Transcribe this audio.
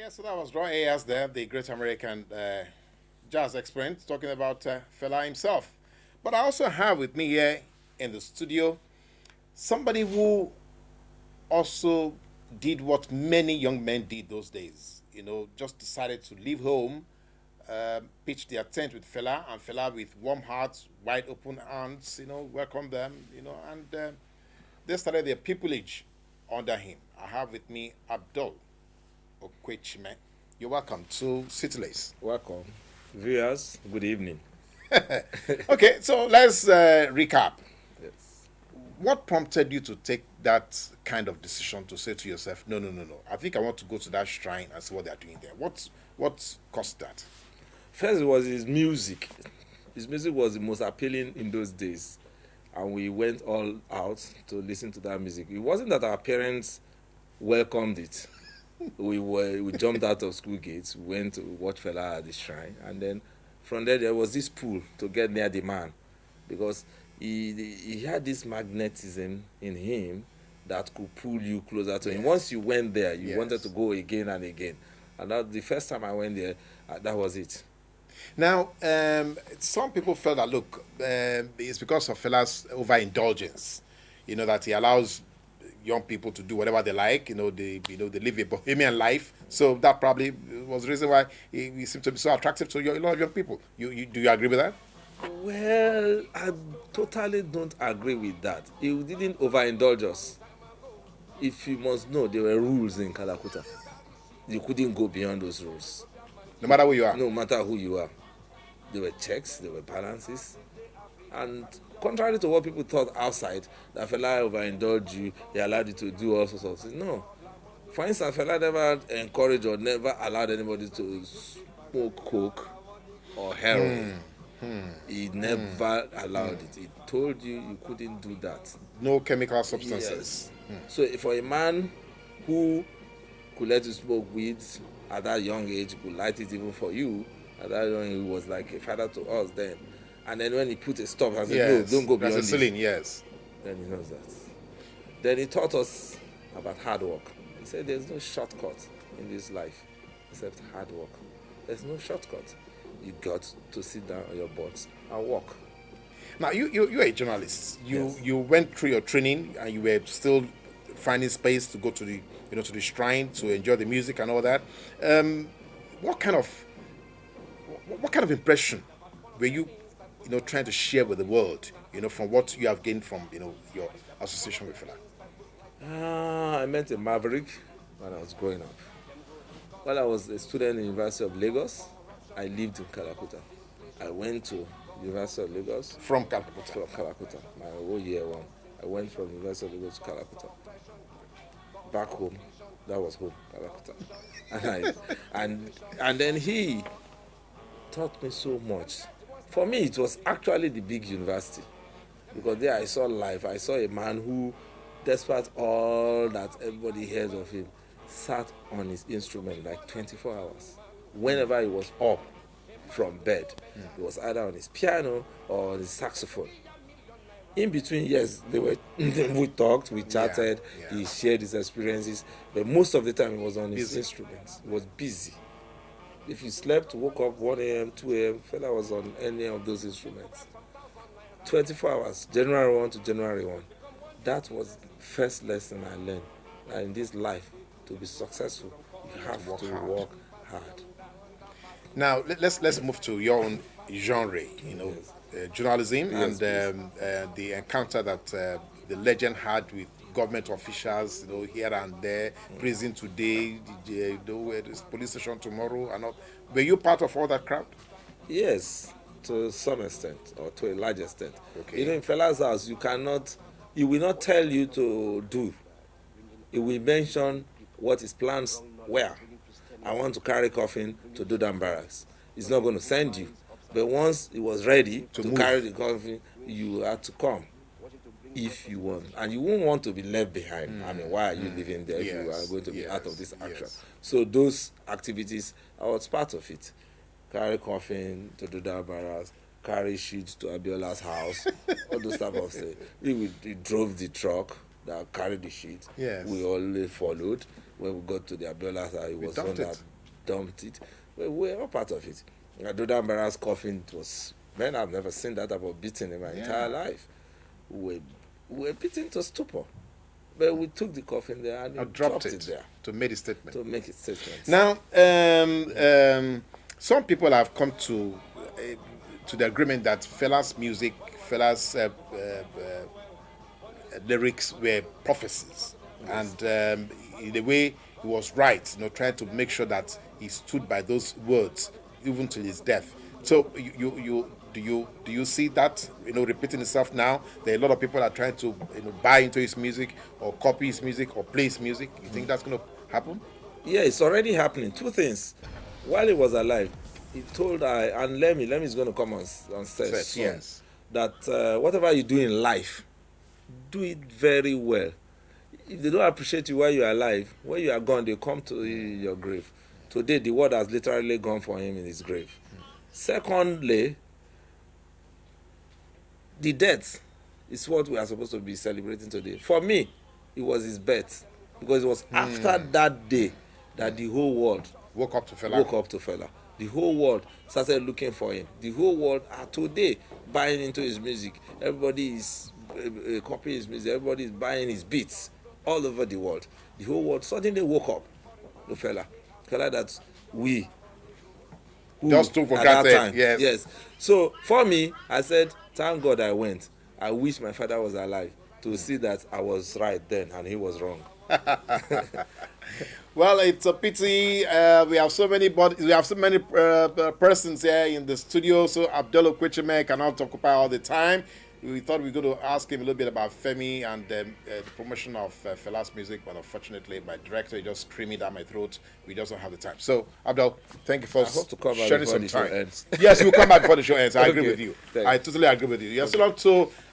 Yeah, so that was Raw Ayers there, the great American jazz experience, talking about Fela himself. But I also have with me here in the studio somebody who also did what many young men did those days. Just decided to leave home, pitch their tent with Fela, and Fela with warm hearts, wide open hands, welcome them, and they started their pupillage under him. I have with me Abdul. Okwechime. You're welcome to Citylace. Welcome. Viewers, good evening. Okay, so let's recap. Yes. What prompted you to take that kind of decision to say to yourself, no, no, no, no, I think I want to go to that shrine and see what they're doing there? What caused that? First, it was his music. His music was the most appealing in those days. And we went all out to listen to that music. It wasn't that our parents welcomed it. We jumped out of school gates, went to watch Fela at the shrine, and then from there was this pull to get near the man, because he had this magnetism in him that could pull you closer to him. Once you went there, you wanted to go again and again. And that the first time I went there, that was it. Now, some people felt that, look, it's because of Fela's overindulgence, that he allows young people to do whatever they like. They live a bohemian life. So that probably was the reason why he seemed to be so attractive to a lot of young people. Do you agree with that? Well, I totally don't agree with that. He didn't overindulge us. If you must know, there were rules in Kalakuta. You couldn't go beyond those rules. No matter who you are? No matter who you are. There were checks, there were balances. And contrary to what people thought outside, that Fela overindulged you, he allowed you to do all sorts of things. No. For instance, Fela never encouraged or never allowed anybody to smoke coke or heroin. He never allowed it. He told you couldn't do that. No chemical substances. Yes. So for a man who could let you smoke weed at that young age, could light it even for you, at that young age, he was like a father to us then. And then when he put a stop and said, no, don't go beyond this. Yes. Then he knows that. Then he taught us about hard work. He said there's no shortcut in this life except hard work. There's no shortcut. You got to sit down on your butt and work. Now, you're a journalist. You went through your training and you were still finding space to go to the shrine to enjoy the music and all that. What kind of impression were you trying to share with the world, from what you have gained from, your association with Fela? I met a maverick when I was growing up. While I was a student in the University of Lagos, I lived in Kalakuta. I went to University of Lagos. From Kalakuta? From Kalakuta, my whole year one. I went from University of Lagos to Kalakuta. Back home, that was home, Kalakuta. And then he taught me so much. For me, it was actually the big university, because there I saw life. I saw a man who, despite all that everybody heard of him, sat on his instrument like 24 hours. Whenever he was up from bed, he was either on his piano or on his saxophone. In between, yes, we talked, we chatted, he shared his experiences, but most of the time he was on his instruments. He was busy. If you slept, woke up 1 a.m., 2 a.m., Fela was on any of those instruments. 24 hours, January 1 to January 1. That was the first lesson I learned. That in this life, to be successful, you have to work hard. Now, let's move to your own genre, journalism, and the encounter that the legend had with government officials, here and there, prison today, police station tomorrow, and all. Were you part of all that crowd? Yes, to some extent, or to a large extent. Okay. In Fela's house, he will not tell you to do. He will mention what his plans were. I want to carry coffin to Dodam Barracks. He's not going to send you. But once he was ready to carry the coffin, you had to come. If you want, and you won't want to be left behind. I mean, why are you living there if you are going to be out of this action? Yes. So those activities, I was part of it. Carry coffin to Dodam Barracks, carry sheets to Abiola's house, all those type of things. We drove the truck that carried the sheet. Yes. We all followed. When we got to the Abiola's house, it was on that dumped it. We were all part of it. Adoda Mbara's coffin was, man, I've never seen that type of beating in my entire life. We were beaten to stupor. But we took the coffin there and dropped it there. To make a statement. To make a statement. Now, some people have come to the agreement that Fela's music, Fela's lyrics were prophecies. Yes. And in a way, he was right, trying to make sure that he stood by those words, even till his death. So, do you see that repeating itself now? There are a lot of people are trying to buy into his music or copy his music or play his music. You think that's going to happen? Yeah, it's already happening. Two things. While he was alive, he told and Lemmy is going to come on stage soon, yes, that whatever you do in life, do it very well. If they don't appreciate you while you are alive, when you are gone, they come to your grave. Today, the world has literally gone for him in his grave. Secondly, the death is what we are supposed to be celebrating today. For me, it was his birth, because it was after that day that the whole world woke up to Fela. The whole world started looking for him. The whole world are today buying into his music. Everybody is copying his music. Everybody is buying his beats all over the world. The whole world suddenly woke up to Fela that we just took for granted. Yes. So for me, I said, thank God I went. I wish my father was alive to see that I was right then and he was wrong. Well, it's a pity. We have so many persons here in the studio. So Abdul Okwechime cannot occupy all the time. We thought we were going to ask him a little bit about Femi and the promotion of Fela's music, but unfortunately, my director is just screaming down my throat. We just don't have the time. So, Abdul, thank you for sharing some time. Ends. Yes, we'll come back before the show ends. I agree with you. Thanks. I totally agree with you. You're still on to